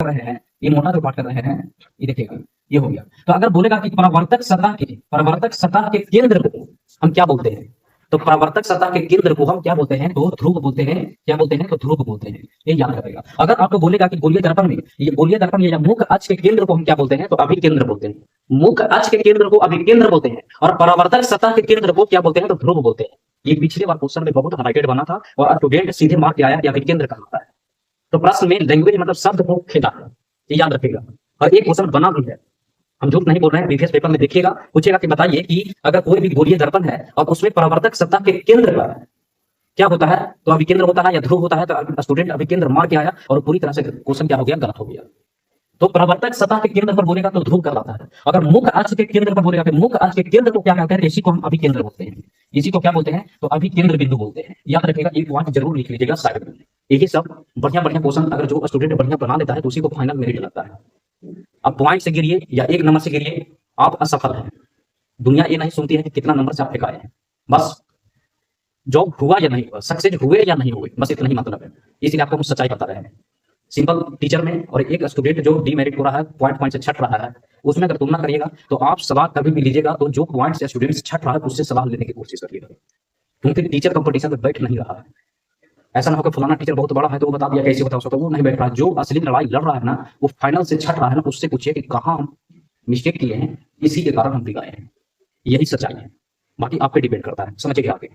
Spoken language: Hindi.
रहे हैं, ये मोटा जो पार्ट कर रहे हैं, ये देखिएगा, ये हो गया। तो अगर बोलेगा कि परावर्तक सतह के केंद्र को हम क्या बोलते हैं, तो परावर्तक सतह के केंद्र को हम क्या बोलते हैं, तो ध्रुव बोलते हैं। क्या बोलते हैं, तो ध्रुव बोलते हैं। ये याद रखेगा। अगर आपको बोलेगा कि गोलीय दर्पण में, ये गोलीय दर्पण या मुख्य अक्ष के केंद्र को हम क्या बोलते हैं, तो अभिकेंद्र बोलते हैं। मुख्य अक्ष के केंद्र को अभिकेंद्र बोलते हैं, और परावर्तक सतह के केंद्र को क्या बोलते हैं, तो ध्रुव बोलते हैं। ये पिछले बार क्वेश्चन में बहुत हाईलाइटेड बना था, और स्टूडेंट सीधे मार्क किया है कि अभिकेंद्र कहा होता है। तो प्रश्न में लैंग्वेज मतलब शब्द को खेला है, ये याद रखेगा। और एक क्वेश्चन बना भी है, हम झूठ नहीं बोल रहे हैं। प्रीवियस पेपर में देखिएगा, पूछेगा कि बताइए कि अगर कोई भी गोलीय दर्पण है और उसमें परावर्तक सतह के केंद्र पर क्या होता है, तो अभिकेंद्र होता है या ध्रुव होता है, तो स्टूडेंट अभिकेंद्र मार के आया और पूरी तरह से क्वेश्चन क्या हो गया, गलत हो गया। तो परावर्तक सतह के केंद्र पर बोलेगा तो ध्रुव कहलाता है। अगर मुख्य अक्ष के केंद्र पर बोलेगा, मुख्य अक्ष के केंद्र को क्या कहते हैं, इसी को हम अभिकेंद्र बोलते हैं। इसी को क्या बोलते हैं, तो अभिकेंद्र बिंदु बोलते हैं। याद रखिएगा, एक पॉइंट जरूर लिख लीजिएगा साइड में। यही सब बढ़िया बढ़िया क्वेश्चन अगर जो स्टूडेंट बढ़िया बना लेता है तो उसी को फाइनल मेरिट लगता है। अब पॉइंट से गिरिए या एक नंबर से गिरिए, आप असफल हैं। दुनिया ये नहीं सुनती है कि कितना नंबर से आप फेंकाए हैं, बस जॉब हुआ या नहीं हुआ, सक्सेस हुए या नहीं हुए, बस इतना ही मतलब है। इसलिए आपको हम सच्चाई बता रहे हैं। सिंपल टीचर में और एक स्टूडेंट जो डीमेरिट हो रहा है, पॉइंट से छट रहा है, उसमें अगर तुलना करिएगा तो आप सवाल कभी भी लीजिएगा तो जो पॉइंट से स्टूडेंट से छट रहा है उससे सवाल लेने की कोशिश करिएगा, क्योंकि टीचर कंपटीशन में बैठ नहीं रहा है। ऐसा ना हो कि फलाना टीचर बहुत बड़ा है तो वो बता दिया, कैसे बता सकता, वो नहीं बैठ रहा। जो असली लड़ाई लड़ रहा है ना, वो फाइनल से छट रहा है ना, उससे पूछिए कि कहाँ हम मिस्टेक किए हैं, इसी के कारण हम बिगाए हैं। यही सच्चाई है, बाकी आप पे डिपेंड करता है। समझिए आगे।